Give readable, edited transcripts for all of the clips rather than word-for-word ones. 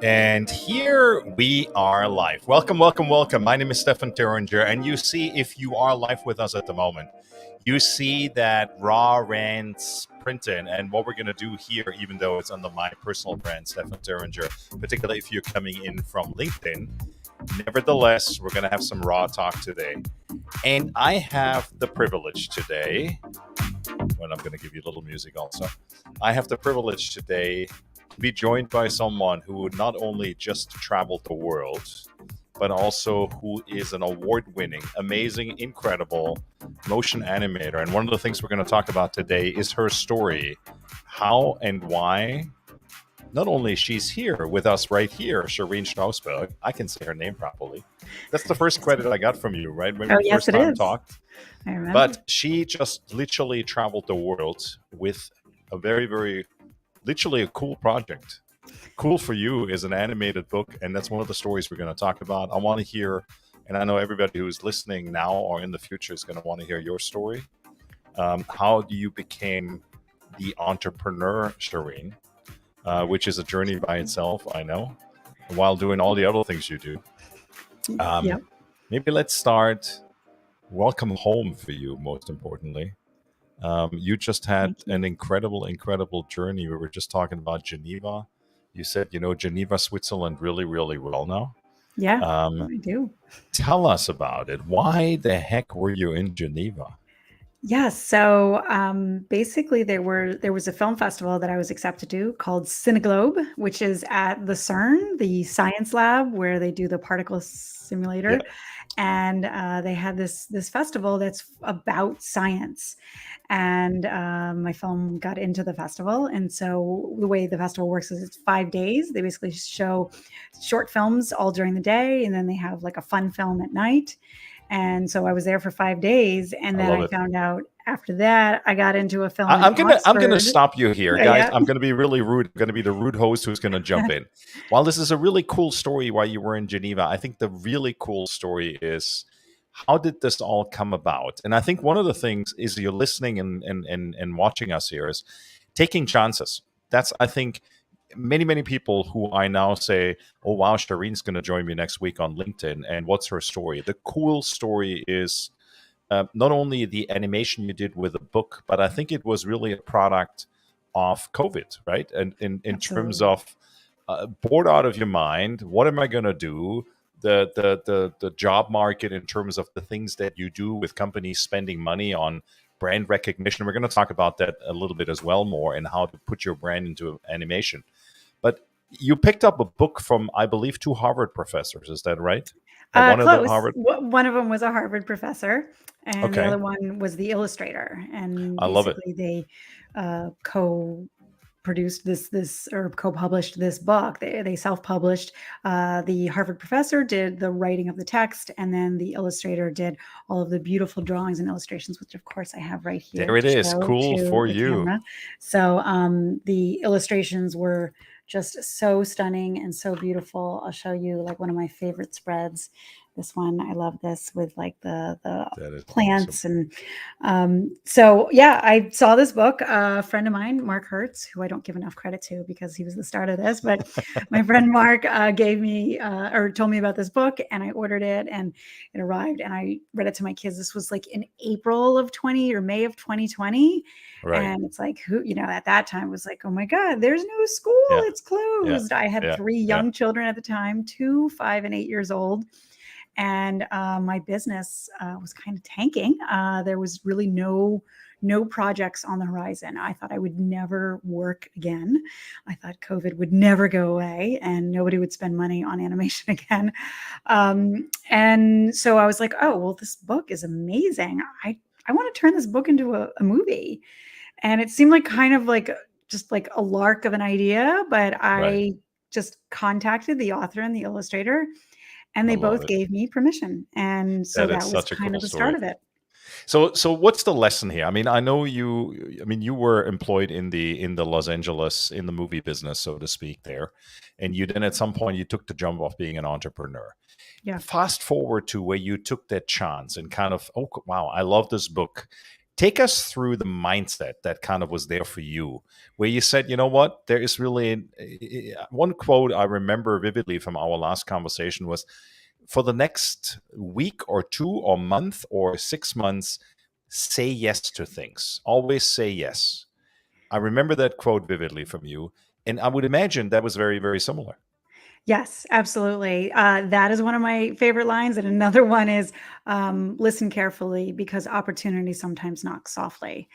And here we are live. Welcome, welcome, welcome. My name is Stefan Thuringer, and you see, if you are live with us at the moment, you see that raw rants printed. And what we're going to do here, even though it's under my personal brand, Stefan Thuringer, particularly if you're coming in from LinkedIn, nevertheless, we're going to have some raw talk today. And I have the privilege today, and I'm going to give you a little music also. I have the privilege today to be joined by someone who not only just traveled the world, but also who is an award-winning, amazing, incredible motion animator. And one of the things we're going to talk about today is her story, how and why. Not only she's here with us right here, Sherene Strausberg. I can say her name properly. That's the first credit I got from you, right? When we yes, first it time is. talked. I remember. But she just literally traveled the world with a very, very, literally a cool project. Cool for You is an animated book, and that's one of the stories we're going to talk about. I want to hear, and I know everybody who's listening now or in the future is going to want to hear your story. How do you became the entrepreneur, Sherene, which is a journey by itself, I know, while doing all the other things you do. Yep. Maybe let's start. Welcome home for you, most importantly. You just had an incredible, incredible journey. We were just talking about Geneva. You said you know Geneva, Switzerland really, really well now. Yeah, I do. Tell us about it. Why the heck were you in Geneva? Yeah, so basically there was a film festival that I was accepted to called Cineglobe, which is at the CERN, the science lab where they do the particle simulator. Yeah. And they had this festival that's about science. And my film got into the festival. And so the way the festival works is it's 5 days. They basically show short films all during the day, and then they have like a fun film at night. And so I was there for 5 days, and then I found out after that I got into a film. I'm gonna stop you here, guys. Yeah. I'm gonna be really rude. I'm gonna be the rude host who's gonna jump in. While this is a really cool story why you were in Geneva, I think the really cool story is how did this all come about? And I think one of the things is you're listening and watching us here is taking chances. That's, I think, many people who I now say, oh wow, Sherene's going to join me next week on LinkedIn, and what's her story? The cool story is not only the animation you did with the book, but I think it was really a product of COVID, right? And in terms of bored out of your mind, what am I going to do? The job market in terms of the things that you do with companies spending money on brand recognition. We're going to talk about that a little bit as well more, and how to put your brand into animation. But you picked up a book from, I believe, 2 Harvard professors. Is that right? One of them Harvard. One of them was a Harvard professor, and Okay. the other one was the illustrator. And I love it. They co-produced this or co-published this book. They self-published. The Harvard professor did the writing of the text, and then the illustrator did all of the beautiful drawings and illustrations, which of course I have right here. There it is. Cool for you. Camera. So the illustrations were just so stunning and so beautiful. I'll show you like one of my favorite spreads. This one, I love this with like the plants. Awesome. And so, yeah, I saw this book. A friend of mine, Mark Hertz, who I don't give enough credit to because he was the start of this, but my friend Mark gave me or told me about this book, and I ordered it, and it arrived, and I read it to my kids. This was like in April of 20 or May of 2020. Right. And it's like, who, at that time it was like, oh my God, there's no school. Yeah. It's closed. Yeah. I had 3 young children at the time, 2, 5, and 8 years old. And my business was kind of tanking. There was really no projects on the horizon. I thought I would never work again. I thought COVID would never go away and nobody would spend money on animation again. And so I was like, oh, well, this book is amazing. I want to turn this book into a movie. And it seemed like kind of like just like a lark of an idea, but I just contacted the author and the illustrator, and they both gave me permission. And so that was kind of the start of it. So what's the lesson here? I mean, I know you were employed in the Los Angeles, in the movie business, so to speak there. And you then at some point you took the jump of being an entrepreneur. Yeah. Fast forward to where you took that chance and kind of, oh, wow, I love this book. Take us through the mindset that kind of was there for you, where you said, you know what, there is really one quote I remember vividly from our last conversation was, for the next week or two or month or 6 months, say yes to things. Always say yes. I remember that quote vividly from you. And I would imagine that was very, very similar. Yes, absolutely. That is one of my favorite lines. And another one is listen carefully because opportunity sometimes knocks softly.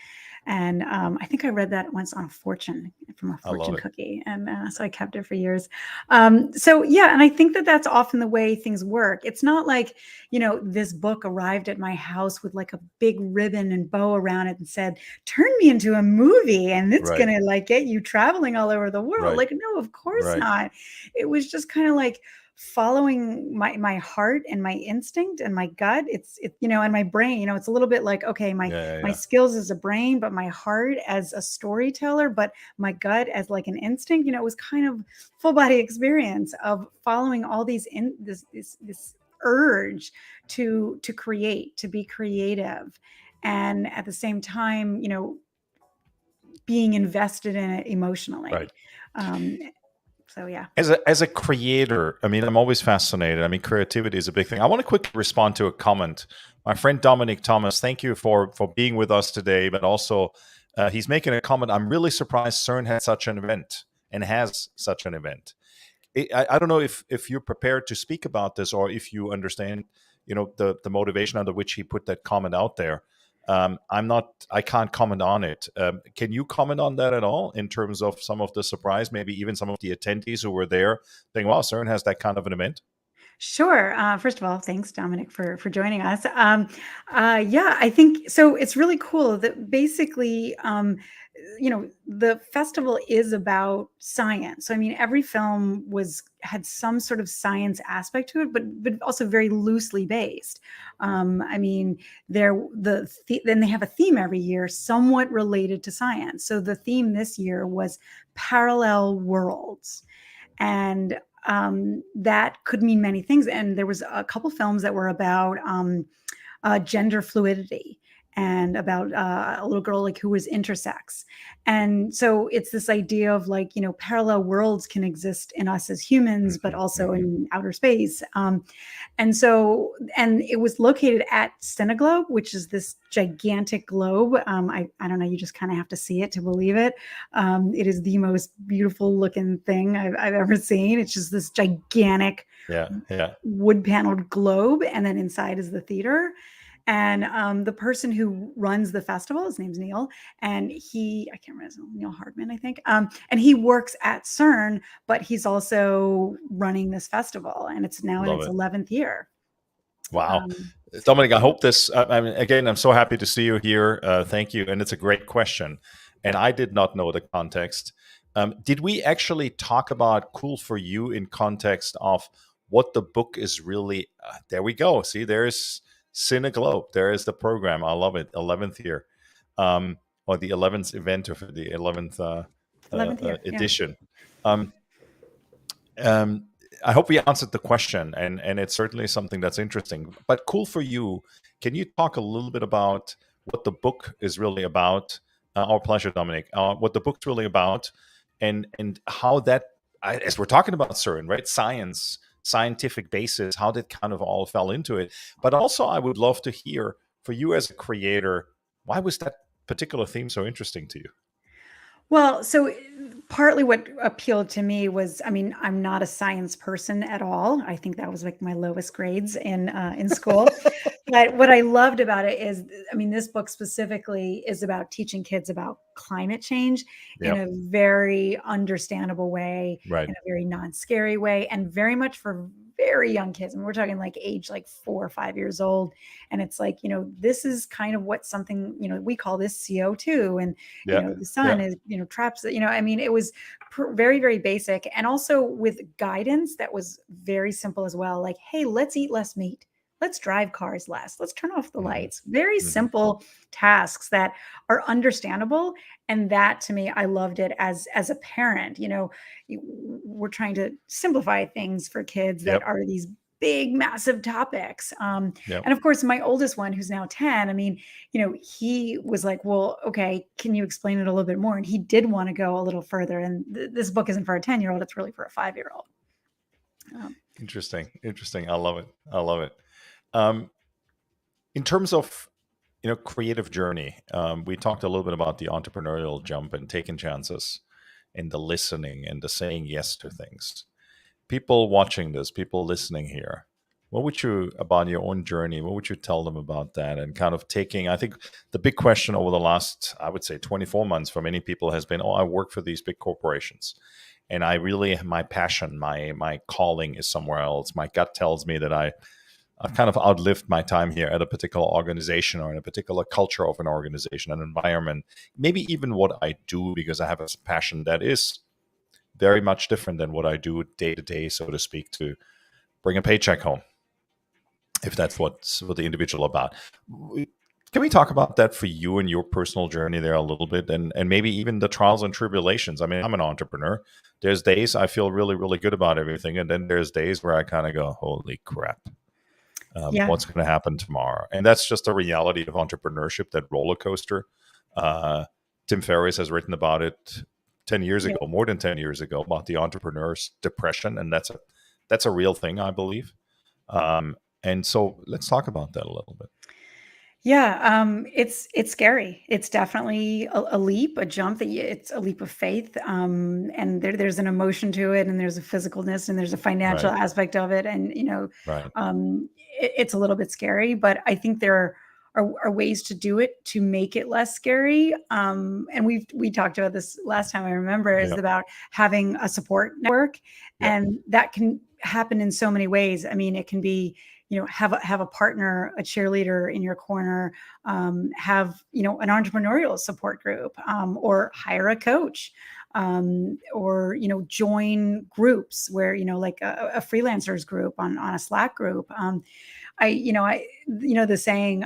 And I think I read that once on a fortune from a I love fortune it. cookie. And so I kept it for years. So, yeah. And I think that that's often the way things work. It's not like, this book arrived at my house with like a big ribbon and bow around it and said, turn me into a movie and it's Right. going to like get you traveling all over the world. Right. Like, no, of course Right. not. It was just kind of like following my heart and my instinct and my gut. And my brain, it's a little bit like, okay, my Yeah. Yeah. my Yeah. skills as a brain, but my heart as a storyteller, but my gut as like an instinct. It was kind of full body experience of following all these in this urge to create, to be creative, and at the same time, being invested in it emotionally. Right. um, so yeah. As a creator, I mean, I'm always fascinated. I mean, creativity is a big thing. I want to quickly respond to a comment. My friend Dominic Thomas, thank you for being with us today, but also he's making a comment. I'm really surprised CERN had such an event and has such an event. I don't know if you're prepared to speak about this or if you understand, the motivation under which he put that comment out there. I can't comment on it. Can you comment on that at all in terms of some of the surprise, maybe even some of the attendees who were there saying, wow, CERN has that kind of an event? Sure. First of all, thanks, Dominic, for joining us. Yeah, I think so. It's really cool that basically, the festival is about science. So, I mean, every film had some sort of science aspect to it, but also very loosely based. I mean, then they have a theme every year, somewhat related to science. So the theme this year was parallel worlds. And that could mean many things. And there was a couple films that were about gender fluidity and about a little girl like who was intersex. And so it's this idea of like, parallel worlds can exist in us as humans, but also in outer space. And it was located at Cineglobe, which is this gigantic globe. I don't know, you just kind of have to see it to believe it. It is the most beautiful looking thing I've ever seen. It's just this gigantic wood paneled globe. And then inside is the theater. And the person who runs the festival, his name's Neil, and I can't remember his name, Neil Hardman, I think. And he works at CERN, but he's also running this festival, and it's now in its 11th year. Wow. So Dominic, I hope this, I mean, again, I'm so happy to see you here. Thank you. And it's a great question. And I did not know the context. Did we actually talk about Cool for You in context of what the book is really? There we go. See, there's Cineglobe. There is the program. I love it. 11th year, or the 11th event of the 11th 11th year, edition. I hope we answered the question, and it's certainly something that's interesting. But Cool for You, can you talk a little bit about what the book is really about? Our pleasure, Dominic. What the book's really about, and how that, as we're talking about CERN, right? Science, scientific basis, how that kind of all fell into it. But also, I would love to hear, for you as a creator, why was that particular theme so interesting to you? Well, so partly what appealed to me was, I mean, I'm not a science person at all. I think that was like my lowest grades in school. But what I loved about it is, I mean, this book specifically is about teaching kids about climate change in a very understandable way, Right. in a very non-scary way, and very much for very young kids. And we're talking like age like 4 or 5 years old. And it's like, this is kind of what something, we call this CO2. And, the sun is, traps, I mean, it was very, very basic. And also with guidance that was very simple as well. Like, hey, let's eat less meat. Let's drive cars less. Let's turn off the lights. Very simple tasks that are understandable. And that to me, I loved it as a parent. We're trying to simplify things for kids that are these big, massive topics. Yeah. And of course, my oldest one, who's now 10, I mean, he was like, well, okay, can you explain it a little bit more? And he did want to go a little further. And this book isn't for a 10-year-old, it's really for a 5-year-old. Interesting. I love it. In terms of creative journey, we talked a little bit about the entrepreneurial jump and taking chances and the listening and the saying yes to things. People watching this, people listening here, what would you, about your own journey, what would you tell them about that? And kind of taking, I think the big question over the last, I would say 24 months for many people has been, I work for these big corporations. And I really, my passion, my calling is somewhere else. My gut tells me that I've kind of outlived my time here at a particular organization or in a particular culture of an organization, an environment, maybe even what I do, because I have a passion that is very much different than what I do day to day, so to speak, to bring a paycheck home, if that's what the individual about. Can we talk about that for you and your personal journey there a little bit, and maybe even the trials and tribulations? I mean, I'm an entrepreneur. There's days I feel really, really good about everything, and then there's days where I kind of go, holy crap. What's going to happen tomorrow? And that's just a reality of entrepreneurship, that roller coaster. Tim Ferriss has written about it 10 years ago, more than 10 years ago, about the entrepreneur's depression. And that's a real thing, I believe. And so let's talk about that a little bit. Yeah, it's scary. It's definitely a leap, a jump. It's a leap of faith, and there's an emotion to it, and there's a physicalness, and there's a financial aspect of it, and it's a little bit scary. But I think there are ways to do it to make it less scary. And we talked about this last time. I remember is about having a support network, and that can happen in so many ways. I mean, it can be, have a partner, a cheerleader in your corner, have, an entrepreneurial support group, or hire a coach, or, join groups where, like a freelancers group on a Slack group. The saying,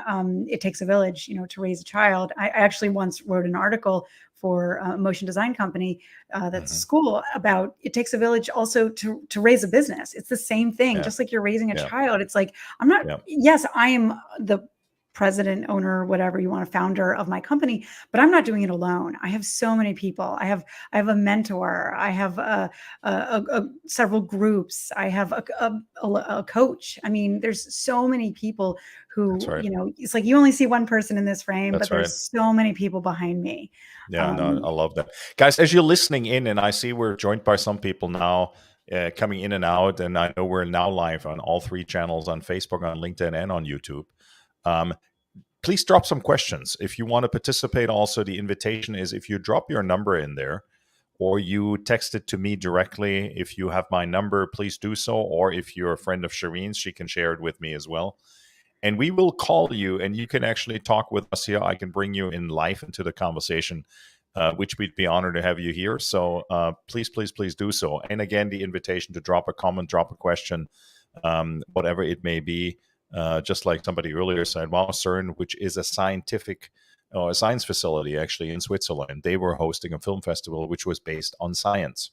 it takes a village, to raise a child. I actually once wrote an article for a motion design company that's school about it takes a village also to raise a business. It's the same thing, just like you're raising a child. It's like, I'm not, yes, I am the president, owner, whatever you want, a founder of my company, but I'm not doing it alone. I have so many people. I have a mentor. I have several groups. I have a coach. I mean, there's so many people who, it's like you only see one person in this frame, but there's so many people behind me. Yeah, no, I love that. Guys, as you're listening in, and I see we're joined by some people now coming in and out, and I know we're now live on all 3 channels, on Facebook, on LinkedIn, and on YouTube. Please drop some questions. If you want to participate, also, the invitation is if you drop your number in there, or you text it to me directly. If you have my number, please do so. Or if you're a friend of Sherene's, she can share it with me as well. And we will call you, and you can actually talk with us here. I can bring you in live into the conversation, which we'd be honored to have you here. So please, please, please do so. And again, the invitation to drop a comment, drop a question, whatever it may be. Just like somebody earlier said, well, CERN, which is a science facility actually in Switzerland, they were hosting a film festival which was based on science.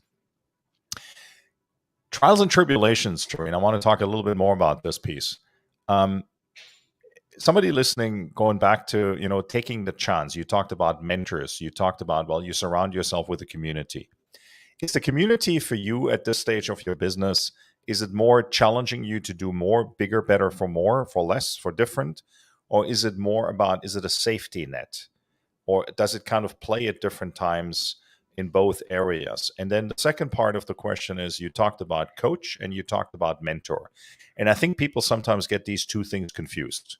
Trials and tribulations, Sherene. I want to talk a little bit more about this piece. Somebody listening, going back to, taking the chance. You talked about mentors. You talked about, you surround yourself with a community. Is the community for you at this stage of your business, is it more challenging you to do more, bigger, better, for more, for less, for different? Or is it more about, is it a safety net? Or does it kind of play at different times in both areas? And then the second part of the question is, you talked about coach and you talked about mentor. And I think people sometimes get these 2 things confused.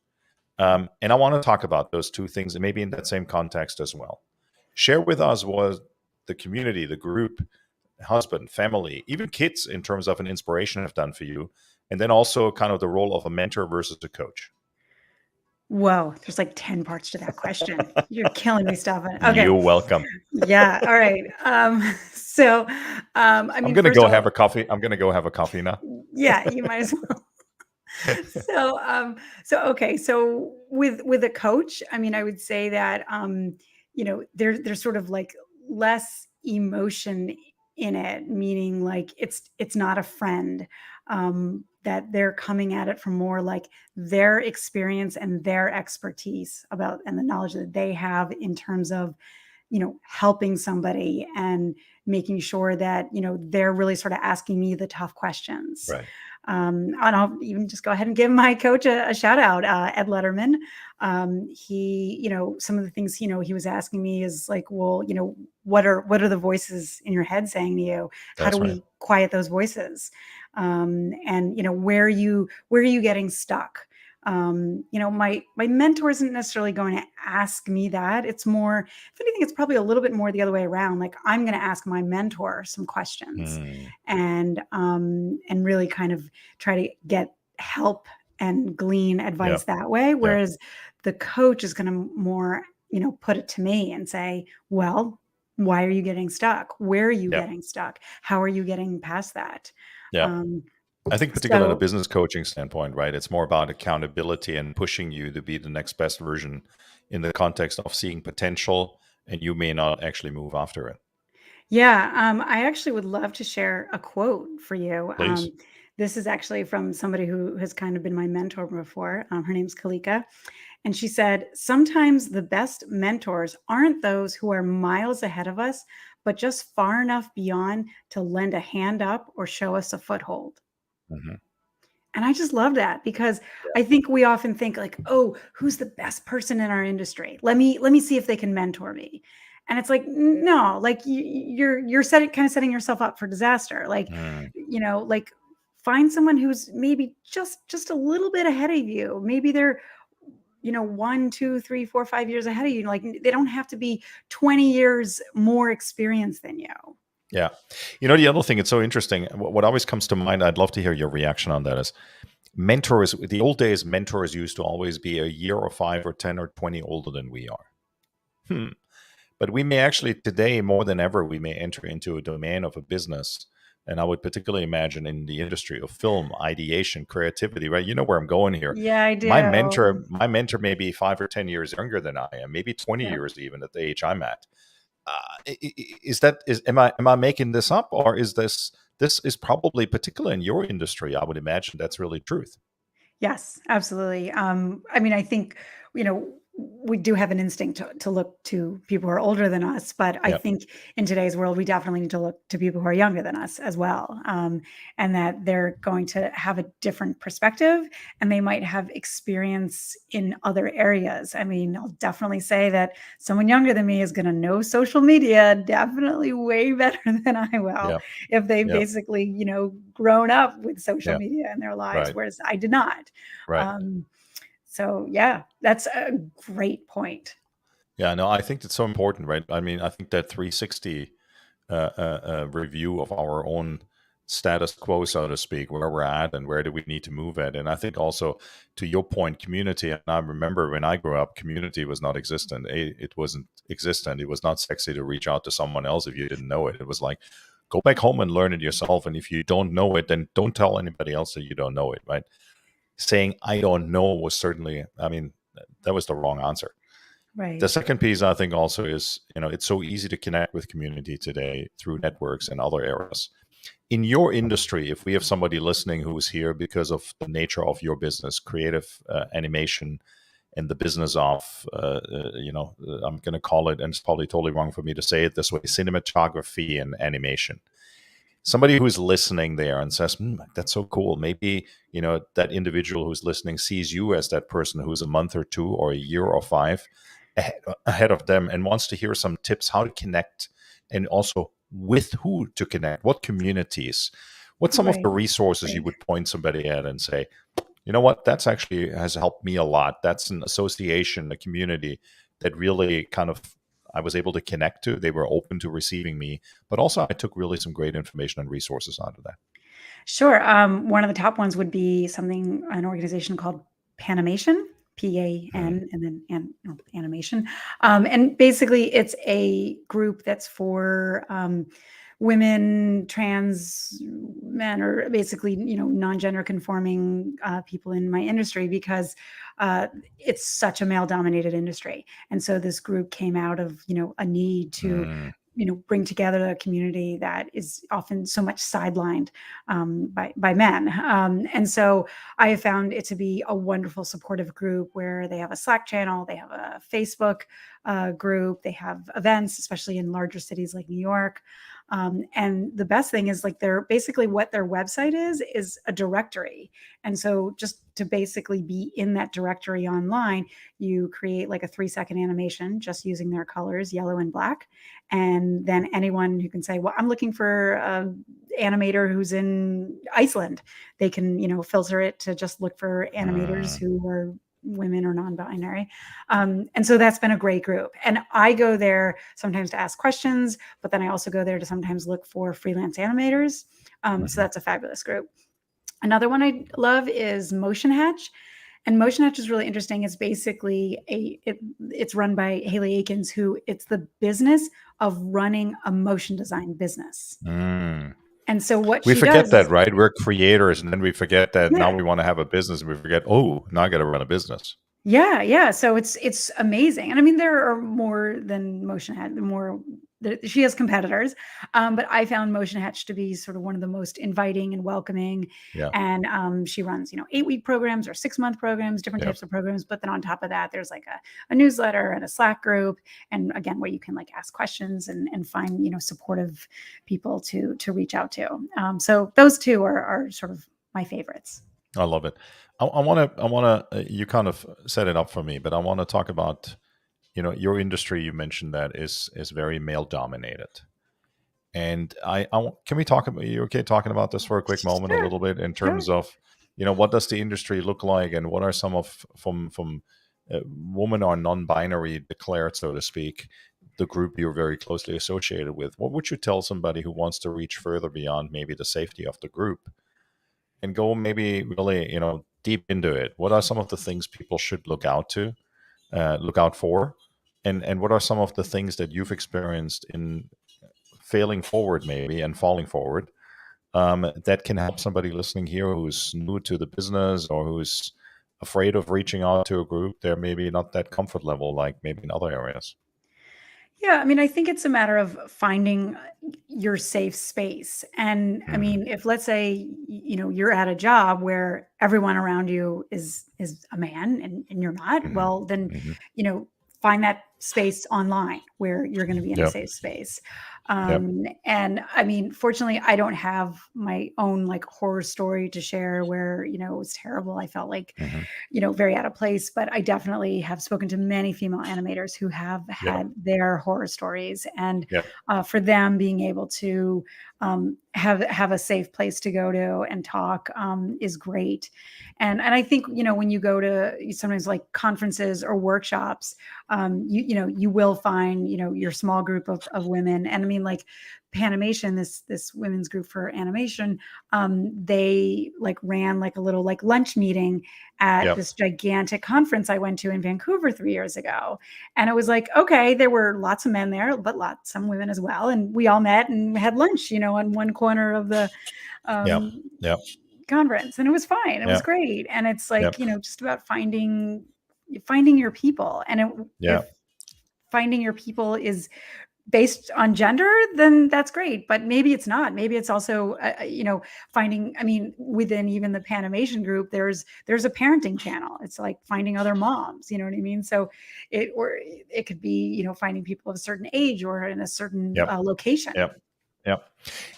And I want to talk about those 2 things, and maybe in that same context as well. Share with us what the community, the group, husband, family, even kids in terms of an inspiration have done for you. And then also kind of the role of a mentor versus a coach. Whoa, there's like 10 parts to that question. You're killing me, Stefan. Okay. You're welcome. Yeah. All right. I mean, I'm going to go have a coffee. I'm going to go have a coffee now. Yeah, you might as well. Okay. So with a coach, I mean, I would say that, there's sort of like less emotion in it, meaning like it's not a friend, that they're coming at it from more like their experience and their expertise about and the knowledge that they have in terms of, helping somebody and making sure that, they're really sort of asking me the tough questions. Right. And I'll even just go ahead and give my coach a shout out, Ed Letterman. He, some of the things, he was asking me is like, well, what are the voices in your head saying to you? How do That's right. we quiet those voices? And where are you getting stuck? My mentor isn't necessarily going to ask me that. It's more, if anything, it's probably a little bit more the other way around. Like I'm going to ask my mentor some questions, and really kind of try to get help and glean advice that way. Whereas the coach is going to more, put it to me and say, well, why are you getting stuck? Where are you getting stuck? How are you getting past that? Yeah. I think particularly in a business coaching standpoint, right? It's more about accountability and pushing you to be the next best version in the context of seeing potential, and you may not actually move after it. Yeah, I actually would love to share a quote for you. Please. This is actually from somebody who has kind of been my mentor before. Her name's Kalika. And she said, sometimes the best mentors aren't those who are miles ahead of us, but just far enough beyond to lend a hand up or show us a foothold. Mm-hmm. And I just love that because I think we often think like, oh, who's the best person in our industry? Let me see if they can mentor me. And it's like, no, like you're kind of setting yourself up for disaster. Like, like find someone who's maybe just a little bit ahead of you. Maybe they're 1, 2, 3, 4, 5 years ahead of you. Like they don't have to be 20 years more experienced than you. Yeah. The other thing, it's so interesting. What always comes to mind, I'd love to hear your reaction on that, is mentors. The old days, mentors used to always be a year or 5 or 10 or 20 older than we are. But we may actually today, more than ever, we may enter into a domain of a business. And I would particularly imagine in the industry of film, ideation, creativity, right? You know where I'm going here. Yeah, I do. My mentor may be 5 or 10 years younger than I am, maybe 20 years even at the age I'm at. Am I making this up, or is this is probably, particularly in your industry, I would imagine that's really truth. Yes, absolutely. I mean, I think, we do have an instinct to look to people who are older than us, but I think in today's world, we definitely need to look to people who are younger than us as well. And that they're going to have a different perspective and they might have experience in other areas. I mean, I'll definitely say that someone younger than me is going to know social media definitely way better than I will if they've basically, grown up with social media in their lives, whereas I did not. Right. So yeah, that's a great point. Yeah, no, I think it's so important, right? I mean, I think that 360 review of our own status quo, so to speak, where we're at and where do we need to move at. And I think also, to your point, community. And I remember when I grew up, community was not existent. It wasn't existent. It was not sexy to reach out to someone else if you didn't know it. It was like, go back home and learn it yourself. And if you don't know it, then don't tell anybody else that you don't know it, right? Saying I don't know was certainly, I mean, that was the wrong answer. Right. The second piece, I think, also is, it's so easy to connect with community today through networks and other areas. In your industry, if we have somebody listening who is here because of the nature of your business, creative animation, and the business of, I'm going to call it, and it's probably totally wrong for me to say it this way, cinematography and animation. Somebody who's listening there and says, that's so cool. Maybe, that individual who's listening sees you as that person who's a month or 2 or a year or 5 ahead of them and wants to hear some tips how to connect, and also with who to connect, what communities, what some of the resources you would point somebody at and say, you know what, that's actually has helped me a lot. That's an association, a community that really kind of I was able to connect to. They were open to receiving me, but also I took really some great information and resources out of that. Sure. One of the top ones would be an organization called Panimation, PAN, and then animation. And basically, it's a group that's for women, trans men, or basically, non-gender conforming people in my industry, because it's such a male-dominated industry. And so this group came out of, a need to bring together a community that is often so much sidelined by men. And so I have found it to be a wonderful supportive group where they have a Slack channel, they have a Facebook group, they have events, especially in larger cities like New York. And the best thing is like they're basically what their website is a directory. And so just to basically be in that directory online, you create like a 3-second animation just using their colors, yellow and black. And then anyone who can say, well, I'm looking for an animator who's in Iceland, they can, filter it to just look for animators who are women or non-binary. And so that's been a great group. And I go there sometimes to ask questions, but then I also go there to sometimes look for freelance animators. So that's a fabulous group. Another one I love is Motion Hatch. And Motion Hatch is really interesting. It's basically it's run by Haley Akins, who it's the business of running a motion design business. And so what we she forget does that, right? We're creators, and then we forget that Yeah. now we want to have a business, and we forget, oh, now I got to run a business. Yeah. So it's amazing. And I mean, there are more than Motion Hatch, she has competitors. But I found Motion Hatch to be sort of one of the most inviting and welcoming. Yeah. And she runs, 8-week programs or 6-month programs, different types of programs. But then on top of that, there's like a newsletter and a Slack group. And again, where you can like ask questions and find, supportive people to reach out to. So those two are sort of my favorites. I love it. I want to, you kind of set it up for me, but I want to talk about, your industry. You mentioned that is very male dominated. And can we talk about, you okay talking about this for a quick moment, a little bit in terms of, what does the industry look like and what are some of from women or non-binary declared, so to speak, the group you're very closely associated with? What would you tell somebody who wants to reach further beyond maybe the safety of the group and go maybe really, deep into it? What are some of the things people should look out for? And what are some of the things that you've experienced in failing forward maybe and falling forward that can help somebody listening here who's new to the business or who's afraid of reaching out to a group? They're maybe not that comfort level like maybe in other areas. Yeah, I mean, I think it's a matter of finding your safe space. And I mean, if let's say, you're at a job where everyone around you is a man and you're not, well, then, find that space online where you're going to be in a safe space. And I mean, fortunately, I don't have my own like horror story to share where, it was terrible. I felt like, very out of place, but I definitely have spoken to many female animators who have had their horror stories, and for them being able to have a safe place to go to and talk is great. And I think, when you go to sometimes like conferences or workshops, you will find, your small group of women. And I mean, like Panimation, this women's group for animation, they like ran like a little like lunch meeting at this gigantic conference I went to in Vancouver 3 years ago. And it was like, okay, there were lots of men there, but some women as well. And we all met and had lunch, on one corner of the conference. And it was fine. It was great. And it's like, just about finding your people. And if finding your people is based on gender, then that's great. But maybe it's not. Maybe it's also, finding, I mean, within even the Panimation group, there's a parenting channel. It's like finding other moms, you know what I mean? So it could be, finding people of a certain age or in a certain location. Yeah.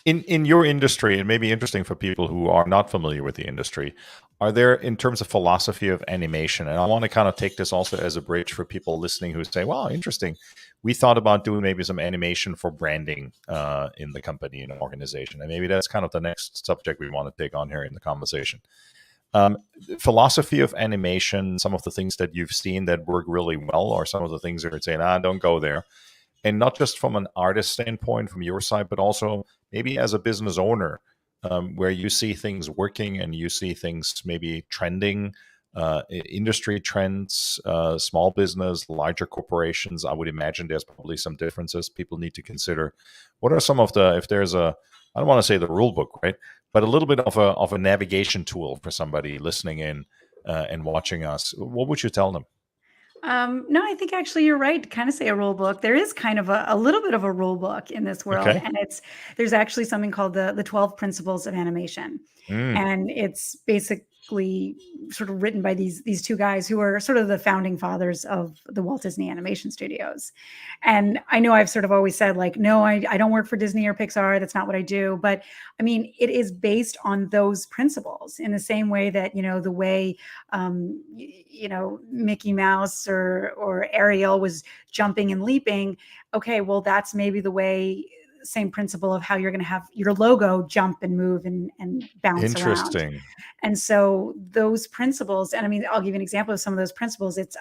In your industry, it may be interesting for people who are not familiar with the industry. Are there, in terms of philosophy of animation, and I want to kind of take this also as a bridge for people listening who say, wow, interesting. We thought about doing maybe some animation for branding in the company and organization. And maybe that's kind of the next subject we want to take on here in the conversation. Philosophy of animation, some of the things that you've seen that work really well, or some of the things that are saying, don't go there. And not just from an artist standpoint from your side, but also maybe as a business owner, where you see things working and you see things maybe trending, industry trends, small business, larger corporations. I would imagine there's probably some differences people need to consider. What are some of if there's I don't want to say the rule book, right? But a little bit of a navigation tool for somebody listening in and watching us. What would you tell them? No, I think actually you're right to kind of say a rule book. There is kind of a little bit of a rule book in this world, Okay. and there's actually something called the 12 Principles of Animation, Mm. and it's basically sort of written by these two guys who are sort of the founding fathers of the Walt Disney Animation Studios. And I know I've sort of always said like, no, I don't work for Disney or Pixar. That's not what I do. But I mean, it is based on those principles in the same way that, the way Mickey Mouse or Ariel was jumping and leaping. Okay, well, that's maybe the way, same principle of how you're going to have your logo jump and move and bounce around. Interesting. And so those principles, and I mean, I'll give you an example of some of those principles. It's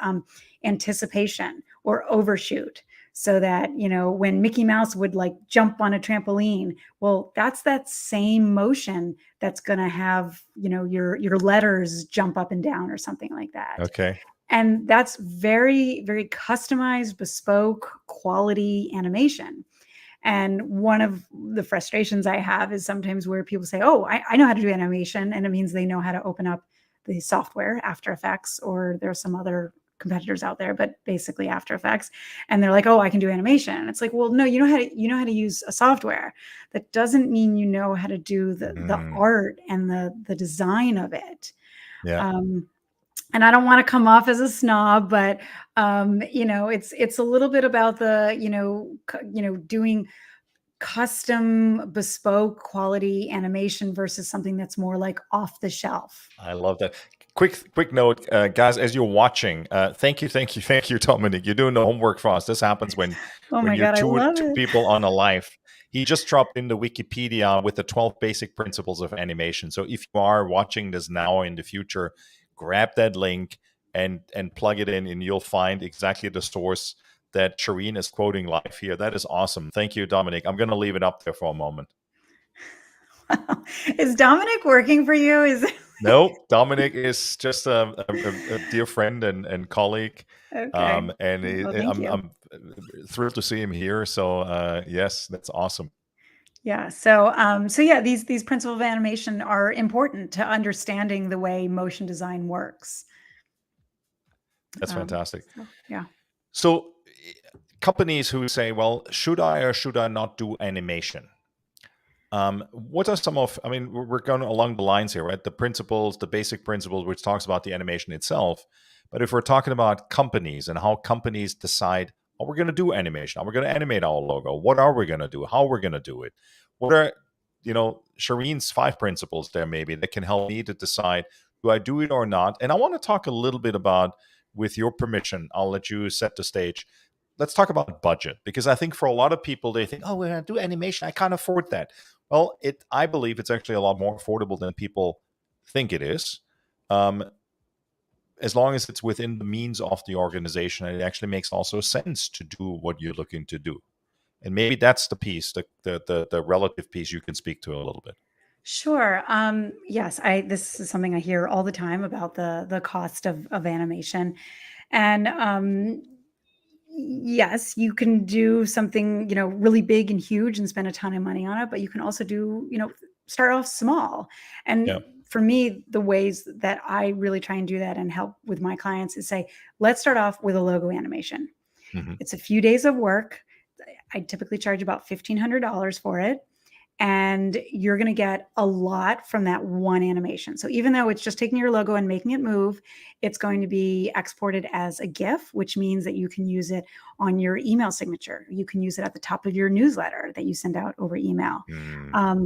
anticipation or overshoot. So that, when Mickey Mouse would like jump on a trampoline, well, that's that same motion that's going to have, your letters jump up and down or something like that. Okay. And that's very, very customized, bespoke, quality animation. And one of the frustrations I have is sometimes where people say, oh, I know how to do animation. And it means they know how to open up the software, After Effects, or there's some other competitors out there, but basically After Effects. And they're like, oh, I can do animation. And it's like, well, no, you know how to use a software. That doesn't mean you know how to do the art and the design of it. Yeah. And I don't want to come off as a snob, but it's a little bit about the doing custom, bespoke, quality animation versus something that's more like off the shelf. I love that. Quick note, guys, as you're watching, thank you, Dominic. You're doing the homework for us. This happens when Oh my you're God, I love two it. people on a live. He just dropped in the Wikipedia with the 12 basic principles of animation. So if you are watching this now or in the future, grab that link and plug it in, and you'll find exactly the source that Sherene is quoting live here. That is awesome. Thank you, Dominic. I'm going to leave it up there for a moment. Is Dominic working for you? No, Dominic is just a dear friend and colleague. Okay. And Well, thank you. I'm thrilled to see him here. So yes, that's awesome. Yeah. So yeah, these principles of animation are important to understanding the way motion design works. That's fantastic. Yeah. So companies who say, well, should I or should I not do animation? What are some of, I mean, we're going along the lines here, right? The principles, the basic principles, which talks about the animation itself. But if we're talking about companies and how companies decide, oh, we're going to do animation, we're going to animate our logo, what are we going to do, how we're going to do it? What are, Sherene's 5 principles there maybe that can help me to decide, do I do it or not? And I want to talk a little bit about, with your permission, I'll let you set the stage. Let's talk about budget, because I think for a lot of people, they think, oh, we're going to do animation, I can't afford that. Well, I believe it's actually a lot more affordable than people think it is. As long as it's within the means of the organization, and it actually makes also sense to do what you're looking to do. And maybe that's the piece, the relative piece you can speak to a little bit. Sure. Yes, this is something I hear all the time about the cost of animation. And yes, you can do something, really big and huge and spend a ton of money on it, but you can also do, start off small. And Yeah. for me, the ways that I really try and do that and help with my clients is say, let's start off with a logo animation. Mm-hmm. It's a few days of work. I typically charge about $1,500 for it. And you're going to get a lot from that one animation. So even though it's just taking your logo and making it move, it's going to be exported as a GIF, which means that you can use it on your email signature. You can use it at the top of your newsletter that you send out over email.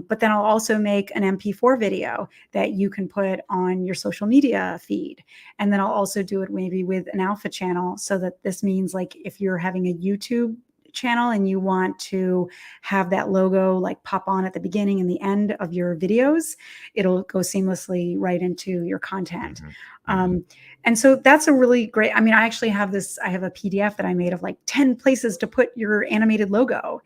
But then I'll also make an MP4 video that you can put on your social media feed. And then I'll also do it maybe with an alpha channel, so that this means like if you're having a YouTube channel and you want to have that logo like pop on at the beginning and the end of your videos, it'll go seamlessly right into your content. And so that's a really great, I mean, I actually have I have a PDF that I made of like 10 places to put your animated logo.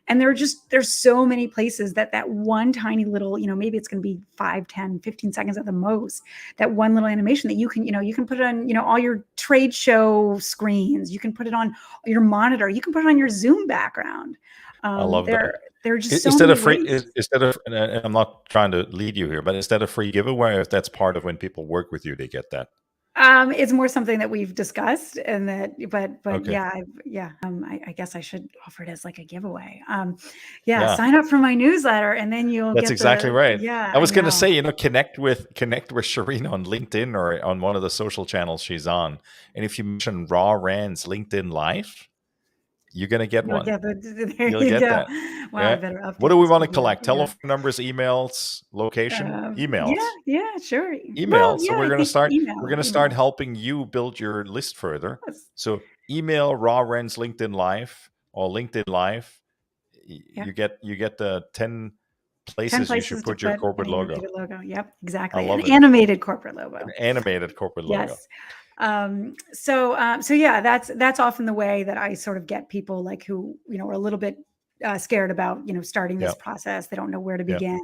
And there's so many places that one tiny little, maybe it's going to be 5, 10, 15 seconds at the most, that one little animation that you can put it on, all your trade show screens. You can put it on your monitor. You can put it on your Zoom background. I love that. There are just so many ways. Instead of, and I'm not trying to lead you here, but instead of free giveaway, if that's part of when people work with you, they get that. It's more something that we've discussed, and that, but Okay. yeah. I guess I should offer it as like a giveaway. Yeah. Sign up for my newsletter, and then you'll That's get exactly the. right. Yeah, I I was going to know. say, connect with Sherene on LinkedIn or on one of the social channels she's on. And if you mention Raw Rand's LinkedIn Live, you're going to get You'll one. get the. There You'll you get go. that. Wow, I Yeah. better What update do we this want to computer. collect? Yeah. Telephone numbers, emails, location, Yeah, emails, yeah, sure. Well, emails. So yeah, we're I going to think start. We're email, going to start email. helping you build your list further. That's- So email Raw Rand's LinkedIn Live or LinkedIn Live. Yeah, You get the 10 10 places you should places to put your put an corporate logo. animated logo. Yep, I exactly. An love it. animated corporate An logo. animated corporate logo. Yes. So yeah, that's often the way that I sort of get people like who, are a little bit scared about, starting Yeah. this process. They don't know where to Yeah. begin.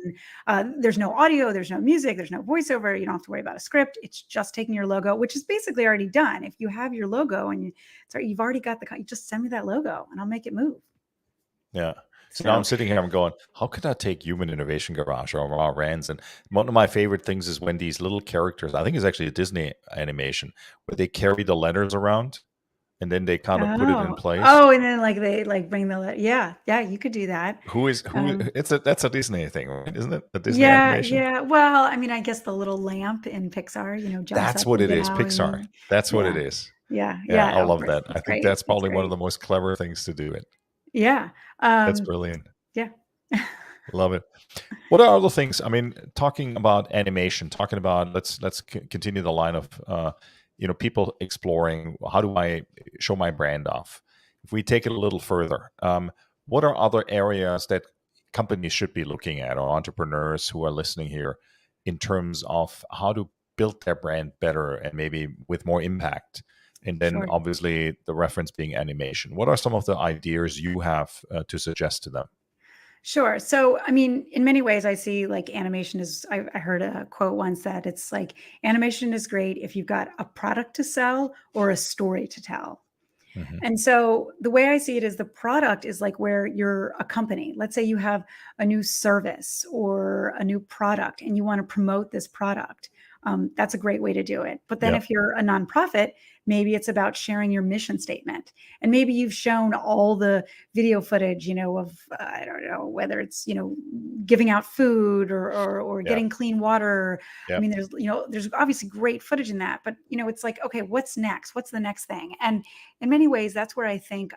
There's no audio, there's no music, there's no voiceover. You don't have to worry about a script. It's just taking your logo, which is basically already done. If you have your logo and you've already got you just send me that logo and I'll make it move. Yeah. So now I'm So, sitting here, I'm going, how could I take Human Innovation Garage or Raw Rands? And one of my favorite things is when these little characters, I think it's actually a Disney animation, where they carry the letters around and then they kind of put it in place. and then like they like bring yeah, you could do that. Who Um, that's a Disney thing, right? Isn't it? A Disney Yeah, animation? yeah. Well, I mean, I guess the little lamp in Pixar, jumps That's up what and it is. down, Pixar. That's what it yeah, is. yeah, Yeah, yeah. I Of love course, that. I it's think great. that's It's probably one of great. the most clever things to do it. Yeah. That's Um, brilliant. yeah. Love it. What are other things? I mean, talking about animation, talking about let's continue the line of people exploring how do I show my brand off. If we take it a little further, what are other areas that companies should be looking at, or entrepreneurs who are listening here, in terms of how to build their brand better and maybe with more impact? And then Sure. obviously the reference being animation. What are some of the ideas you have to suggest to them? Sure. So, I mean, in many ways, I see like animation is, I heard a quote once that it's like animation is great if you've got a product to sell or a story to tell. Hmm. And so the way I see it is the product is like where you're a company. Let's say you have a new service or a new product and you want to promote this product. That's a great way to do it. But then Yeah. if you're a nonprofit, maybe it's about sharing your mission statement. And maybe you've shown all the video footage, of, I don't know, whether it's, giving out food or Yeah. getting clean water. I Yeah. mean, there's obviously great footage in that, but, it's like, okay, what's next? What's the next thing? And in many ways, that's where I think,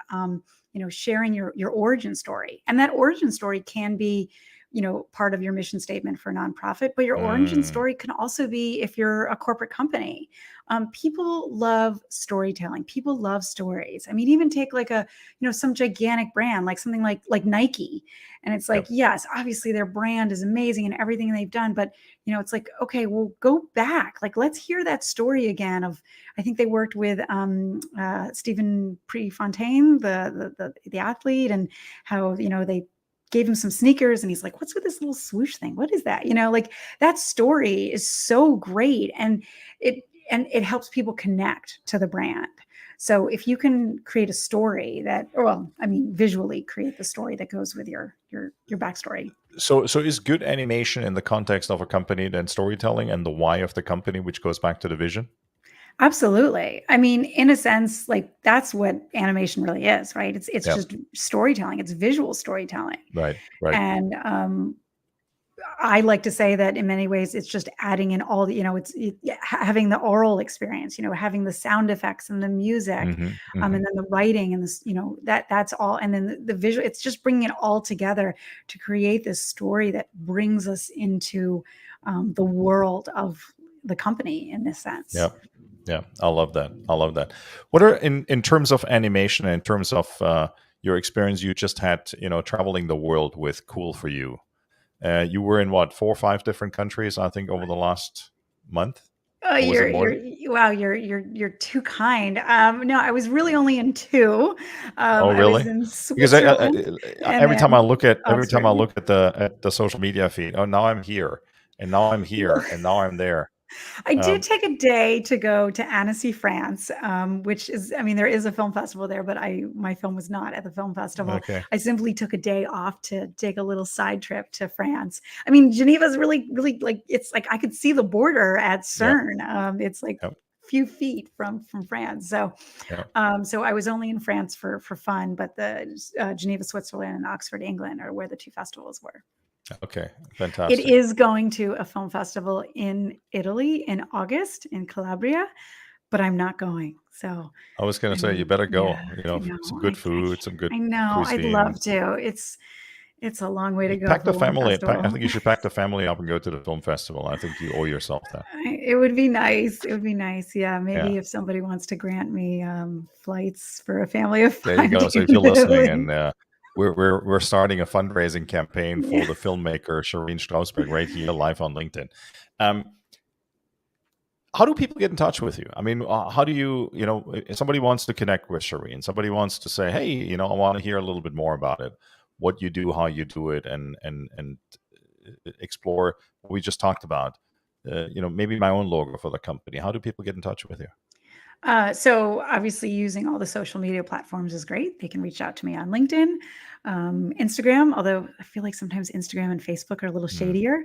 sharing your origin story, and that origin story can be, part of your mission statement for a nonprofit, but your origin Mm. story can also be if you're a corporate company. People love storytelling. People love stories. I mean, even take like some gigantic brand, like something like Nike, and it's like, Yep. yes, obviously their brand is amazing and everything they've done, but it's like, okay, well, go back, like let's hear that story again of, I think they worked with Stephen Prefontaine, the athlete, and how they gave him some sneakers, and he's like, "What's with this little swoosh thing? What is that?" Like that story is so great, and it helps people connect to the brand. So if you can create a story that, or well, I mean, visually create the story that goes with your backstory. So is good animation in the context of a company then storytelling and the why of the company, which goes back to the vision? Absolutely. I mean, in a sense, like that's what animation really is, right? It's Yeah. just storytelling. It's visual storytelling. Right. Right. And I like to say that in many ways, it's just adding in all the, having the oral experience, having the sound effects and the music, Hmm. and Hmm. then the writing and this, that's all. And then the visual, it's just bringing it all together to create this story that brings us into the world of the company in this sense. Yeah. Yeah. I love that. I love that. What are in terms of animation, in terms of your experience you just had, traveling the world with Cool for You? You were in what, 4 or 5 different countries, I think, over the last month, Oh, or was it you're more? wow, you're too kind. No, I was really only in two. Oh, I was really? in Because Switzerland and every time I then look at Austria. the social media feed, oh, now I'm here, and now I'm here, and now I'm there. I did Um, take a day to go to Annecy, France, which is, I mean, there is a film festival there, but my film was not at the film festival. okay. I simply took a day off to take a little side trip to France. I mean, Geneva is really, really like, it's like I could see the border at Yep. CERN. It's like Yep. few feet from France. So, Yeah. so I was only in France for fun, but the Geneva, Switzerland, and Oxford, England, are where the two festivals were. Okay. It Fantastic. is going to a film festival in Italy in August in Calabria, but I'm not going. So I was going to say you I'm better yeah, go. I Some know. good food, some good I know. I'd cuisine. love to. It's a long way to You go pack the for one family. I festival. think you should pack the family up and go to the film festival. I think you owe yourself that. It would be nice. It would be nice. Yeah, Yeah. maybe if somebody wants to grant me flights for a family of There you 5 go. to So if you're listening, Italy. and we're starting a fundraising campaign for the filmmaker Sherene Strausberg right here live on LinkedIn. Um, how do people get in touch with you? I mean, how do if somebody wants to connect with Sherene, somebody wants to say, hey, I want to hear a little bit more about it, what you do, how you do it, and explore what we just talked about. Maybe my own logo for the company. How do people get in touch with you? So obviously using all the social media platforms is great. They can reach out to me on LinkedIn, Instagram, although I feel like sometimes Instagram and Facebook are a little shadier.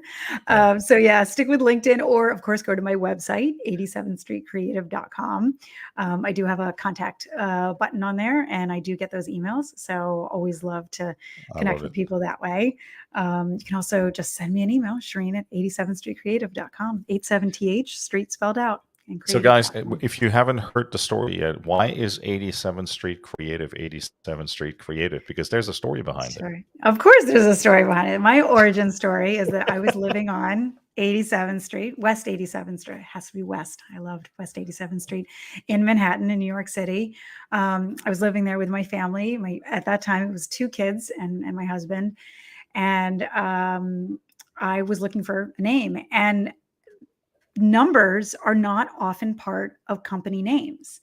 Yeah. So yeah, stick with LinkedIn, or of course, go to my website, 87streetcreative.com. I do have a contact button on there, and I do get those emails. So always love to I connect love with it. people that way. You can also just send me an email, Sherene at 87streetcreative.com, 87th, street spelled out. So, guys, if you haven't heard the story yet, why is 87th Street Creative 87th Street Creative? Because there's a story behind it. Of course, there's a story behind it. My origin story is that I was living on 87th Street, West 87th Street. It has to be West. I loved West 87th Street in Manhattan, in New York City. I was living there with my family. At that time, it was 2 kids and my husband. And I was looking for a name. And numbers are not often part of company names.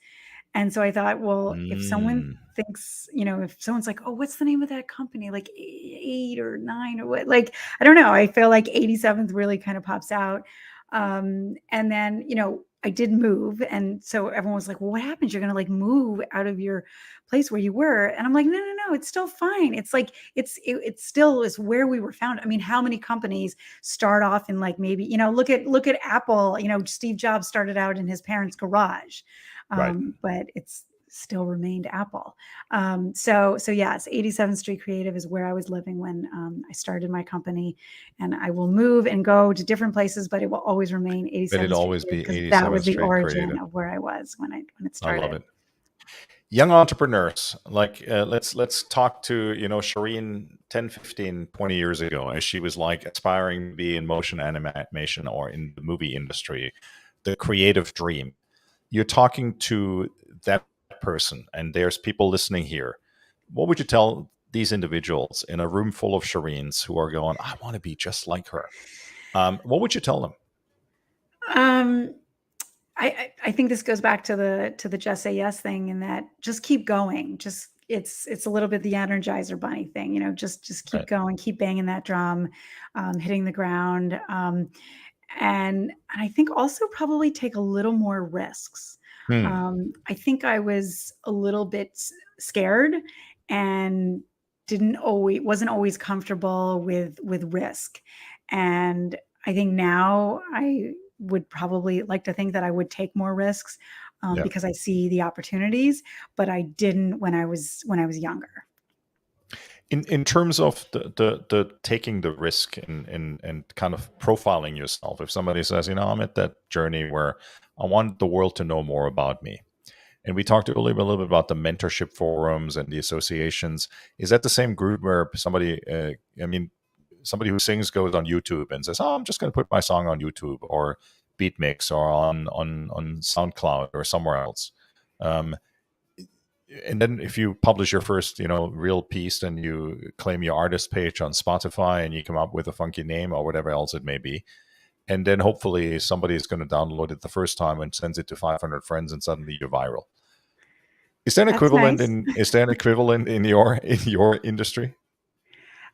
And so I thought, well, if someone thinks, if someone's like, oh, what's the name of that company? Like 8 or 9 or what? Like, I don't know. I feel like 87th really kind of pops out. And then, I did move. And so everyone was like, well, what happens? You're going to like move out of your place where you were. And I'm like, no, it's still fine. It's like, it still is where we were found. I mean, how many companies start off in like, maybe, look at Apple, Steve Jobs started out in his parents' garage. Right. But it's still remained Apple. So yes, 87th Street Creative is where I was living when I started my company, and I will move and go to different places, but it will always remain 87th But it'd Street always Creative be because that 87th was the Street origin Creative. of where I was when it I love started. it. Young entrepreneurs, like let's talk to Sherene 10, 15, 20 years ago, as she was like aspiring to be in motion animation or in the movie industry, the creative dream. You're talking to that person, and there's people listening here. What would you tell these individuals in a room full of Sherenes who are going, I want to be just like her? What would you tell them? I think this goes back to the just say yes thing, and that just keep going. Just it's a little bit the Energizer Bunny thing, just keep going, keep banging that drum, hitting the ground, and I think also probably take a little more risks. I think I was a little bit scared and wasn't always comfortable with risk, and I think now I would probably like to think that I would take more risks because I see the opportunities, but I didn't when I was younger. In terms of the taking the risk and kind of profiling yourself, if somebody says, I'm at that journey where I want the world to know more about me. And we talked earlier a little bit about the mentorship forums and the associations. Is that the same group where somebody, somebody who sings goes on YouTube and says, "Oh, I'm just going to put my song on YouTube or Beatmix or on SoundCloud or somewhere else." Um, and then if you publish your first, real piece, then you claim your artist page on Spotify and you come up with a funky name or whatever else it may be. And then hopefully somebody is going to download it the first time and sends it to 500 friends, and suddenly you're viral. Is there an That's equivalent nice. in your industry?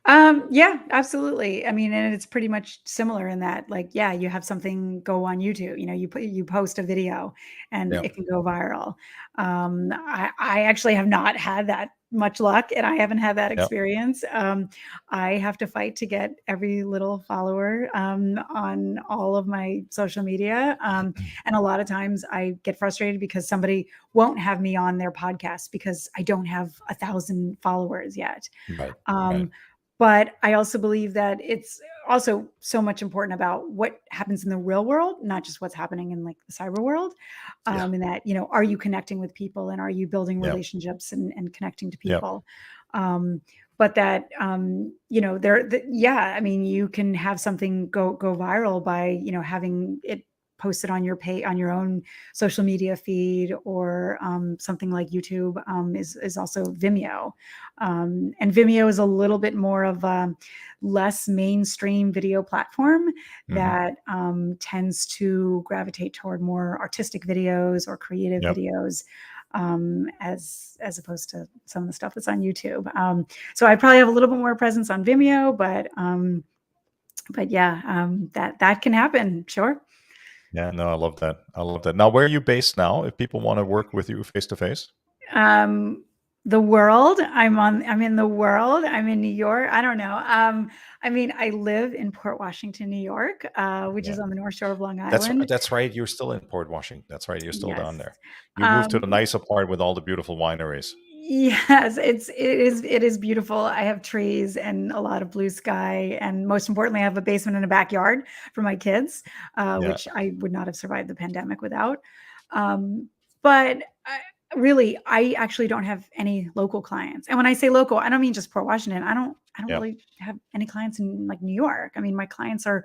Yeah, absolutely. I mean, and it's pretty much similar in that, like, yeah, you have something go on YouTube, you post a video and Yeah. it can go viral. I actually have not had that much luck, and I haven't had that Yep. experience. I have to fight to get every little follower on all of my social media. And a lot of times I get frustrated because somebody won't have me on their podcast because I don't have 1,000 followers yet. Right. Right. Um, but I also believe that it's also so much important about what happens in the real world, not just what's happening in like the cyber world. Yeah. And that, are you connecting with people and are you building Yep. relationships and connecting to Yep. people? But that, yeah, I mean, you can have something go viral by, having it posted on your page, on your own social media feed, or something like YouTube is also Vimeo. And Vimeo is a little bit more of a less mainstream video platform Hmm. that tends to gravitate toward more artistic videos or creative Yep. videos, as opposed to some of the stuff that's on YouTube. So I probably have a little bit more presence on Vimeo, but yeah, that can happen. Sure. Yeah. No, I love that. I love that. Now, where are you based now? If people want to work with you face to face? Um, the world. I'm in the world. I'm in New York. I don't know. I mean, I live in Port Washington, New York, which Yeah. is on the North Shore of Long Island. That's right. You're still in Port Washington. That's right. You're still down Yes. there. You moved to the Um, nicer part with all the beautiful wineries. yes, it is beautiful. I have trees and a lot of blue sky, and most importantly, I have a basement and a backyard for my kids, Yeah. which I would not have survived the pandemic without. Um, but really, I actually don't have any local clients. And when I say local, I don't mean just Port Washington. I don't Yeah. really have any clients in like New York. I mean, my clients are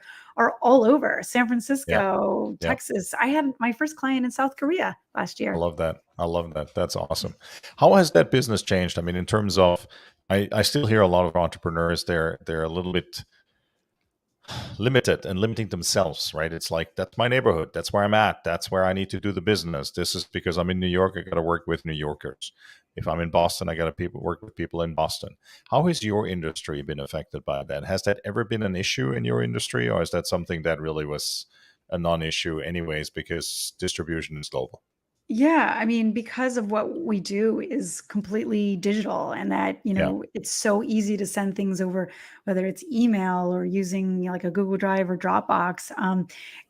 all over San Yeah. Francisco, Yeah. Texas. I had my first client in South Korea last I year. love that. I love that. That's awesome. How has that business changed? I mean, in terms of, I still hear a lot of entrepreneurs. They're a little bit limited and limiting themselves, right? It's like, that's my neighborhood. That's where I'm at. That's where I need to do the business. This is because I'm in New York. I got to work with New Yorkers. If I'm in Boston, I got to work with people in Boston. How has your industry been affected by that? Has that ever been an issue in your industry, or is that something that really was a non-issue anyways because distribution is global? Yeah, I mean, because of what we do is completely digital, and that, Yeah. it's so easy to send things over, whether it's email or using like a Google Drive or Dropbox.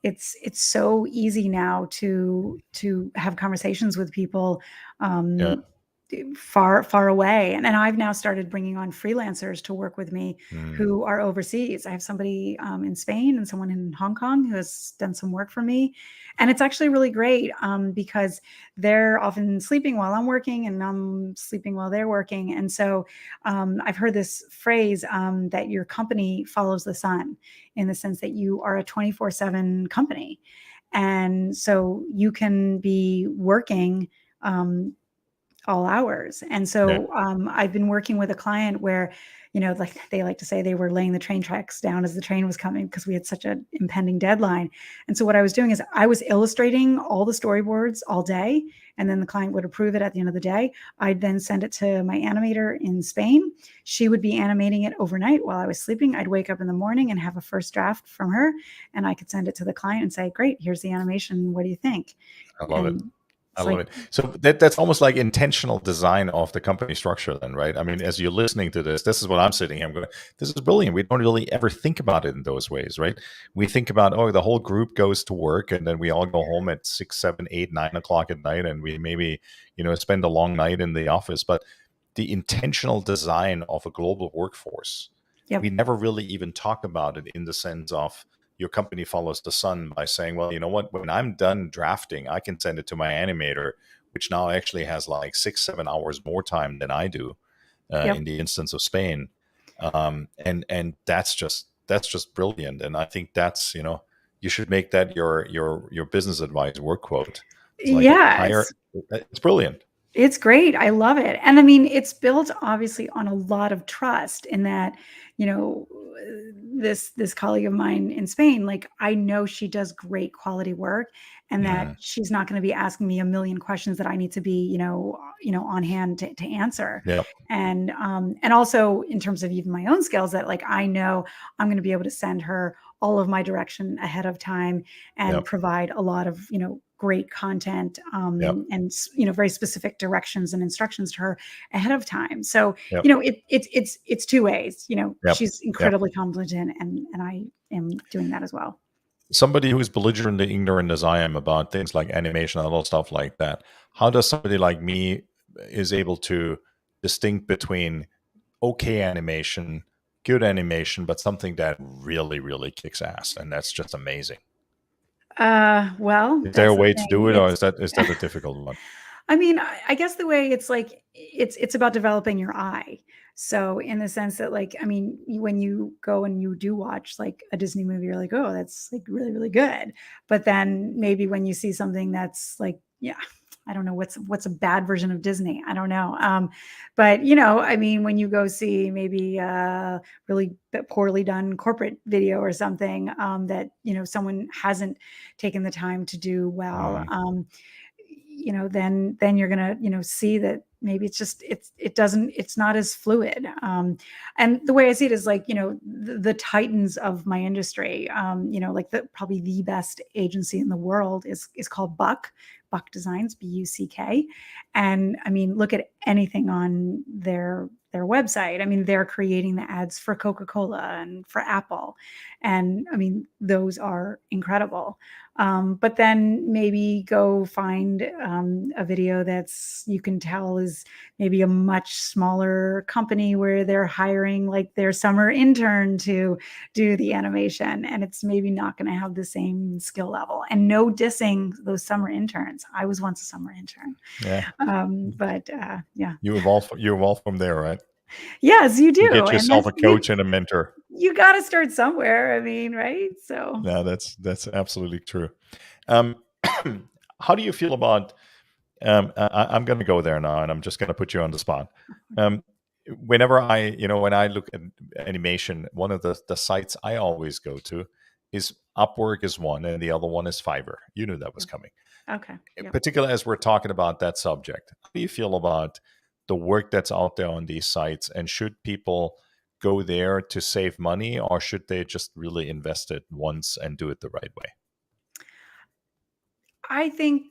It's so easy now to have conversations with people Yeah. um, far away. And I've now started bringing on freelancers to work with me Mm. who are overseas. I have somebody in Spain and someone in Hong Kong who has done some work for me, and it's actually really great because they're often sleeping while I'm working and I'm sleeping while they're working. And so I've heard this phrase that your company follows the sun, in the sense that you are a 24/7 company. And so you can be working all hours. And Yeah. so I've been working with a client where, like they like to say, they were laying the train tracks down as the train was coming because we had such an impending deadline. And so what I was doing is I was illustrating all the storyboards all day, and then the client would approve it at the end of the day. I'd then send it to my animator in Spain. She would be animating it overnight while I was sleeping. I'd wake up in the morning and have a first draft from her, and I could send it to the client and say, great, here's the animation. What do you think? I love it. And I it's love like, it. So that's almost like intentional design of the company structure, then, right? I mean, as you're listening to this is what I'm sitting here. I'm going, this is brilliant. We don't really ever think about it in those ways, right? We think about, oh, the whole group goes to work, and then we all go home at 6, 7, 8, 9 o'clock at night, and we maybe, spend a long night in the office. But the intentional design of a global workforce, yep, we never really even talk about it in the sense of your company follows the sun by saying, well, you know what, when I'm done drafting, I can send it to my animator, which now actually has like 6, 7 hours more time than I do in yep. the instance of Spain. And that's just brilliant. And I think that's, you should make that your business advice work quote. It's like Yeah, hire. It's brilliant. it's great. I love it. And I mean, it's built obviously on a lot of trust, in that, you know, this colleague of mine in Spain, like I know she does great quality work, and that Mm, she's not going to be asking me a million questions that I need to be, on hand to answer. yep. And also in terms of even my own skills, that like I know I'm going to be able to send her all of my direction ahead of time and Yep. provide a lot of, great content, Yep. and very specific directions and instructions to her ahead of time. So Yep. it's two ways. Yep. She's Yep. incredibly competent, and I am doing that as well. Somebody who is belligerently ignorant as I am about things like animation and all stuff like that, how does somebody like me is able to distinct between okay animation, good animation, but something that really, really kicks ass, and that's just amazing? Well, Is there a that's the way to do thing. it, or is that a difficult one? I mean, I guess the way it's like it's about developing your eye. So in the sense that, like, I mean, when you go and you do watch like a Disney movie, you're like, oh, that's like really, really good. But then maybe when you see something that's like, yeah, I don't know what's a bad version of Disney. I don't know. But I mean, when you go see maybe really poorly done corporate video or something, that someone hasn't taken the time to do well. Mhm. Then you're gonna see that maybe it's not as fluid. And the way I see it is like the titans of my industry, like probably the best agency in the world is called Buck Designs, BUCK. And I mean, look at anything on their website. I mean, they're creating the ads for Coca-Cola and for Apple, and I mean, those are incredible. But then maybe go find a video that's you can tell is maybe a much smaller company where they're hiring like their summer intern to do the animation, and it's maybe not going to have the same skill level. And no dissing those summer interns. I was once a summer intern. Yeah, But yeah. you evolve from there, right? Yes, you You do. get And yourself that's a coach and a mentor. you got to start somewhere. I mean, right? So Yeah, that's absolutely true. Um, how do you feel about? I'm going to go there now, and I'm just going to put you on the spot. Um, Whenever when I look at animation, one of the sites I always go to is Upwork is one, and the other one is Fiverr. You knew that was coming. okay. Yep. Particularly as we're talking about that subject. How do you feel about the work that's out there on these sites? And should people go there to save money, or should they just really invest it once and do it the right way? I think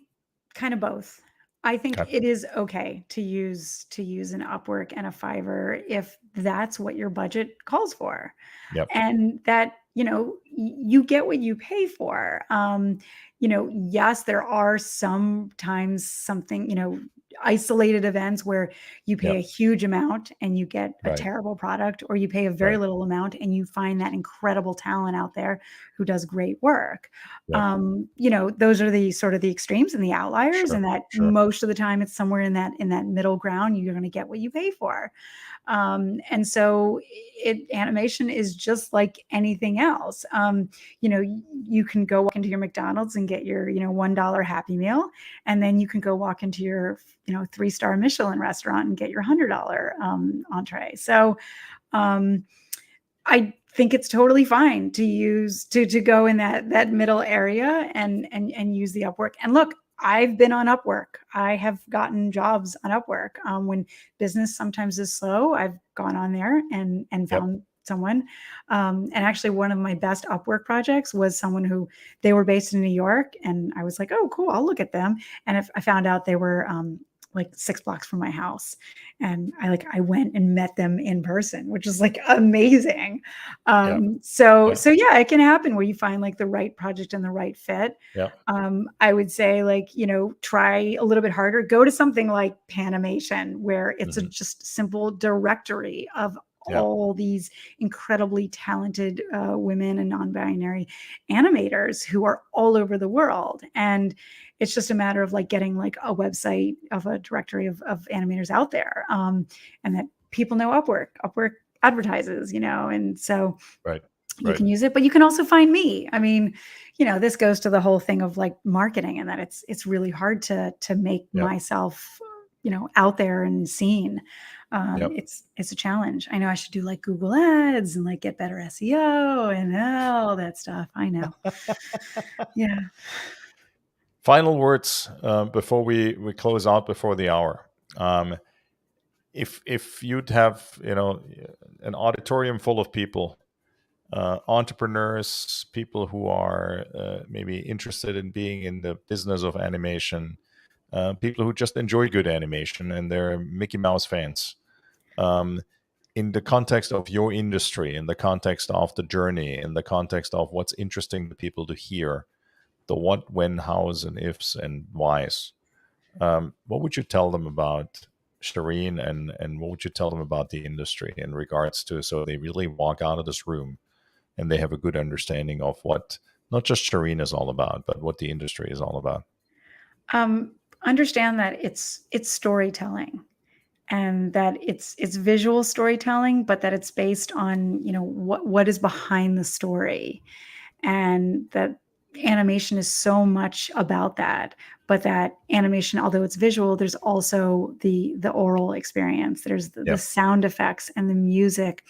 kind of both. I think Okay. it is okay to use an Upwork and a Fiverr if that's what your budget calls for, Yep. and that you get what you pay for. Yes, there are sometimes something isolated events where you pay a Yep. huge amount and you get a Right. terrible product, or you pay a very Right. little amount and you find that incredible talent out there who does great work. Yep. Those are the sort of the extremes and the outliers, Sure. and that Sure. most of the time it's somewhere in that middle ground. You're going to get what you pay for. And so animation is just like anything else. You can go walk into your McDonald's and get your $1 Happy Meal, and then you can go walk into your 3-star Michelin restaurant and get your $100 entree. So um, I think it's totally fine to use to go in that middle area and use the Upwork. And look, I've been on Upwork. I have gotten jobs on Upwork. When business sometimes is slow, I've gone on there and Yep. found someone. And actually, one of my best Upwork projects was someone who they were based in New York, and I was like, oh, cool, I'll look at them. And if I found out they were like 6 blocks from my house, and I went and met them in person, which is like amazing. Yep. So Yep. yeah, it can happen where you find like the right project and the right fit. Yep. I would say, like, try a little bit harder, go to something like Panimation, where it's a Hmm. just simple directory of Yep. all these incredibly talented women and non-binary animators who are all over the world. And it's just a matter of like getting like a website of a directory of animators out there, and that people know Upwork advertises, and so Right. you Right. can use it. But you can also find me. I mean, this goes to the whole thing of like marketing, and that it's really hard to make Yep. myself out there and seen. Yep. It's a challenge. I know I should do like Google Ads and like get better SEO and all that stuff. I know. Yeah. Final words before we close out before the hour. If you'd have an auditorium full of people, entrepreneurs, people who are maybe interested in being in the business of animation, people who just enjoy good animation and they're Mickey Mouse fans. Um, in the context of your industry, in the context of the journey, in the context of what's interesting to people to hear, the what, when, hows, and ifs and whys, what would you tell them about Sherene, and what would you tell them about the industry in regards to, so they really walk out of this room and they have a good understanding of what not just Sherene is all about, but what the industry is all about? Um, Understand that it's storytelling, and that it's visual storytelling, but that it's based on, what is behind the story, and that animation is so much about that. But that animation, although it's visual, there's also the oral experience. There's the Yeah, sound effects and the music,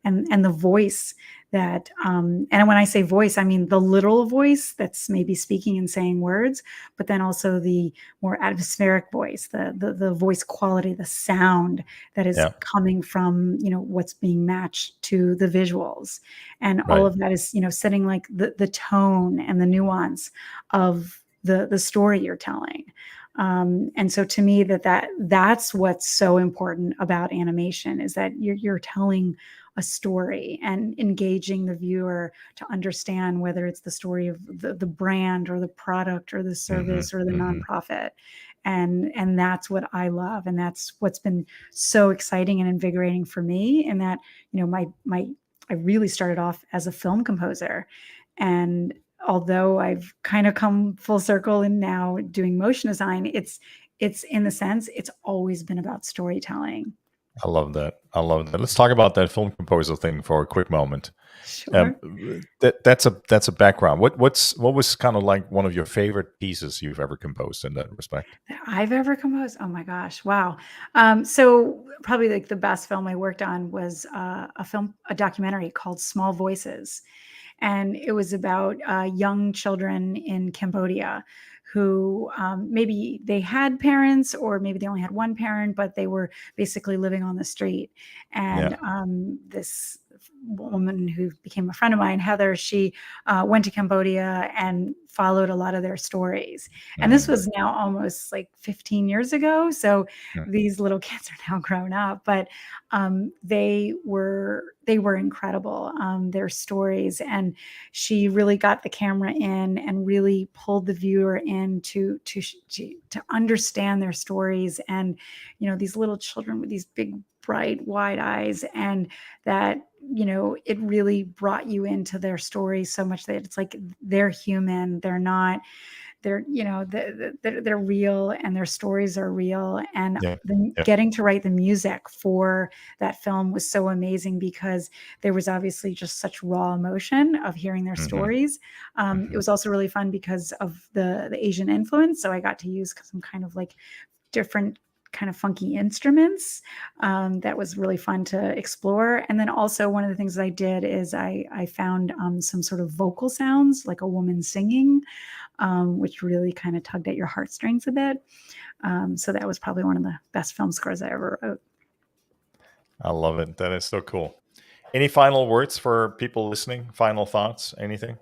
and the voice. That and when I say voice, I mean the literal voice that's maybe speaking and saying words, but then also the more atmospheric voice, the voice quality, the sound that is yeah, coming from, what's being matched to the visuals. And all right. of that is, setting like the tone and the nuance of the story you're telling. And so to me, that's what's so important about animation, is that you're telling a story and engaging the viewer to understand whether it's the story of the brand or the product or the Hmm. service or the Hmm. nonprofit. And that's what I love, and that's what's been so exciting and invigorating for me. And that, my I really started off as a film composer, and although I've kind of come full circle and now doing motion design, it's in the sense it's always been about storytelling. I love that. I love that. Let's talk about that film composer thing for a quick moment. Sure. That's a background. What was kind of like one of your favorite pieces you've ever composed in that respect? That I've ever composed. Oh my gosh. Wow. So probably like the best film I worked on was a documentary called Small Voices. And it was about young children in Cambodia who, maybe they had parents, or maybe they only had one parent, but they were basically living on the street. Yeah. And this woman who became a friend of mine, Heather, she went to Cambodia and followed a lot of their stories. And this Mm, was now almost like 15 years ago. So mm, these little kids are now grown up, but they were incredible. Their stories, and she really got the camera in and really pulled the viewer in to understand their stories. And these little children with these big bright wide eyes, and that it really brought you into their story so much that it's like they're human, they're not, they're real, and their stories are real. And yeah. Yeah. getting to write the music for that film was so amazing, because there was obviously just such raw emotion of hearing their Hmm. stories. It Hmm. was also really fun because of the Asian influence, so I got to use some kind of like different kind of funky instruments. That was really fun to explore. And then also one of the things that I did is I found some sort of vocal sounds, like a woman singing, which really kind of tugged at your heartstrings a bit. So that was probably one of the best film scores I ever wrote. I love it. That is so cool. Any final words for people listening? Final thoughts? Anything?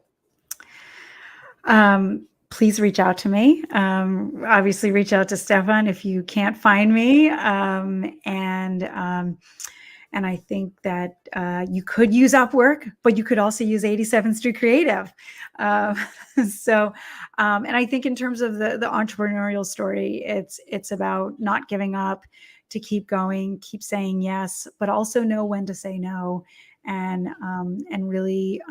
Please reach out to me. Obviously, reach out to Stefan if you can't find me. And I think that you could use Upwork, but you could also use 87th Street Creative. Uh, so, and I think in terms of the entrepreneurial story, it's about not giving up, to keep going, keep saying yes, but also know when to say no, and really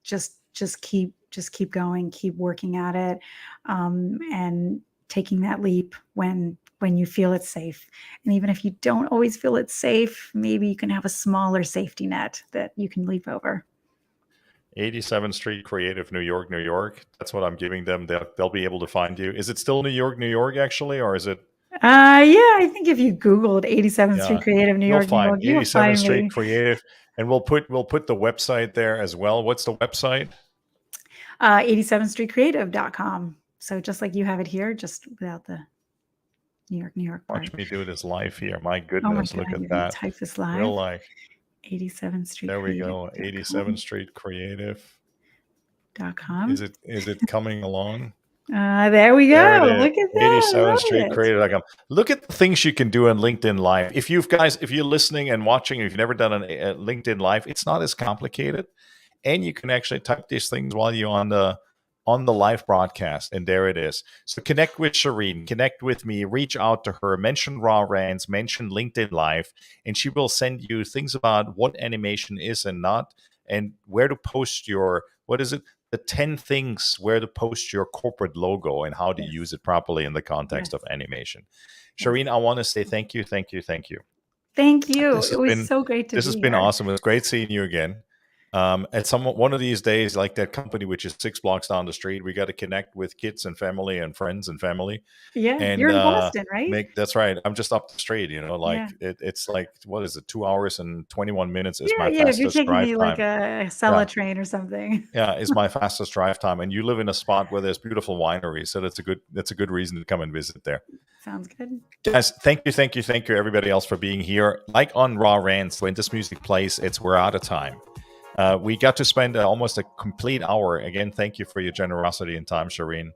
just keep going, keep working at it, and taking that leap when you feel it's safe. And even if you don't always feel it's safe, maybe you can have a smaller safety net that you can leap over. 87th Street Creative, New York, New York. That's what I'm giving them. They'll be able to find you. Is it still New York, New York, actually? Or is it? Yeah, I think if you Googled 87th Street Yeah, Creative, New you'll York, New find York, you'll 87th find Street me. Creative. And we'll put the website there as well. What's the website? 87thstreetcreative.com. So just like you have it here, just without the New York Watch part. me do this live here. My Oh my goodness, God, look at you're going to that. type this Real live? life. 87th Street. There we go. 87th Street Creative.com. Is it coming along? There we go. There Look at that. 87th Street Creative.com. Look at the things you can do in LinkedIn Live. If you're listening and watching, if you've never done a LinkedIn Live, it's not as complicated. And you can actually type these things while you're on the live broadcast, and there it is. So connect with Sherene, connect with me, reach out to her, mention Raw Rants, mention LinkedIn Live, and she will send you things about what animation is and not, and where to post your, the 10 things where to post your corporate logo and how to use it properly in the context of animation. Sherene, I want to say thank you. Thank you. It was so great to be here. This has been awesome. It was great seeing you again. At one of these days, like that company which is 6 blocks down the street, we got to connect with kids and family and friends and family. Yeah, and you're in Boston, right? That's right. I'm just up the street. It's like, what is it? 2 hours and 21 minutes is my if fastest you're taking drive me time. like a Sella train or something. Yeah, it's my fastest drive time, and you live in a spot where there's beautiful wineries, so that's a good reason to come and visit there. Sounds good. Guys, thank you, everybody else for being here. Like on Raw Rants, when this music plays, we're out of time. We got to spend almost a complete hour. Again, thank you for your generosity and time, Sherene.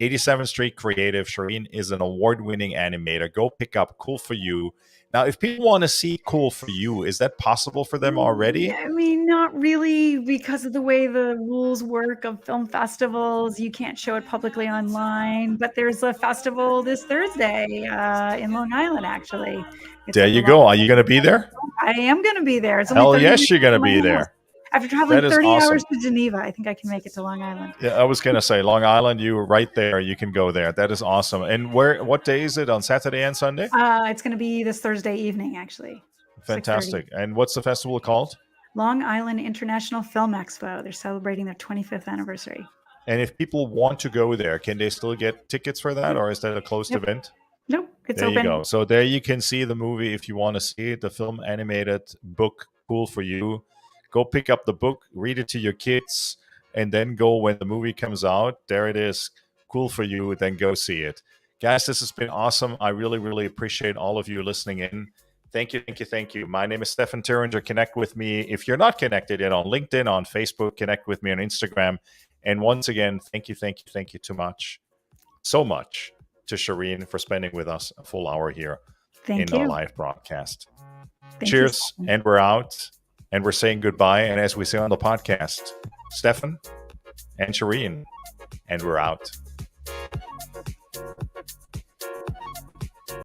87th Street Creative. Sherene is an award-winning animator. Go pick up Cool For You. Now, if people want to see Cool For You, is that possible for them already? I mean, not really, because of the way the rules work of film festivals. You can't show it publicly online, but there's a festival this Thursday in Long Island, actually. There you go. Are you going to be there? I am going to be there. Hell yes, you're going to be there. After traveling 30 hours to Geneva, I think I can make it to Long Island. Yeah, I was going to say, Long Island, you were right there. You can go there. That is awesome. And what day is it? On Saturday and Sunday? It's going to be this Thursday evening, actually. Fantastic. And what's the festival called? Long Island International Film Expo. They're celebrating their 25th anniversary. And if people want to go there, can they still get tickets for that, or is that a closed event? Nope, it's open. There you go. So there you can see the movie if you want to see it, the film animated book, Cool For You. Go pick up the book, read it to your kids, and then go when the movie comes out. There it is. Cool For You. Then go see it. Guys, this has been awesome. I really, really appreciate all of you listening in. Thank you. My name is Stefan Thuringer. Connect with me. If you're not connected yet on LinkedIn, on Facebook, connect with me on Instagram. And once again, thank you so much to Sherene for spending with us a full hour here in our live broadcast. Cheers, and we're out. And we're saying goodbye. And as we say on the podcast, Stefan and Sherene, and we're out.